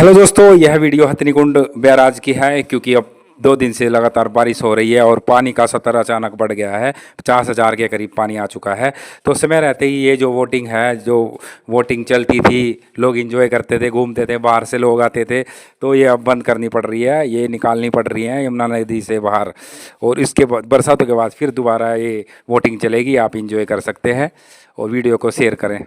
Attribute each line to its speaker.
Speaker 1: Hello दोस्तों, यह video Hathnikund barrage की है क्योंकि अब 2 दिन से लगातार बारिश हो रही है और पानी का स्तर अचानक बढ़ गया है। 50,000 के करीब पानी आ चुका है। तो समय रहते ही ये जो वोटिंग है, जो वोटिंग चलती थी, लोग एंजॉय करते थे, घूमते थे, बाहर से लोग आते थे, तो ये अब बंद करनी पड़ रही है, ये निकालनी पड़ रही है यमुना नदी से बाहर। और इसके बाद बरसातों के बाद फिर दोबारा ये वोटिंग चलेगी, आप इंजॉय कर सकते हैं और वीडियो को शेयर करें।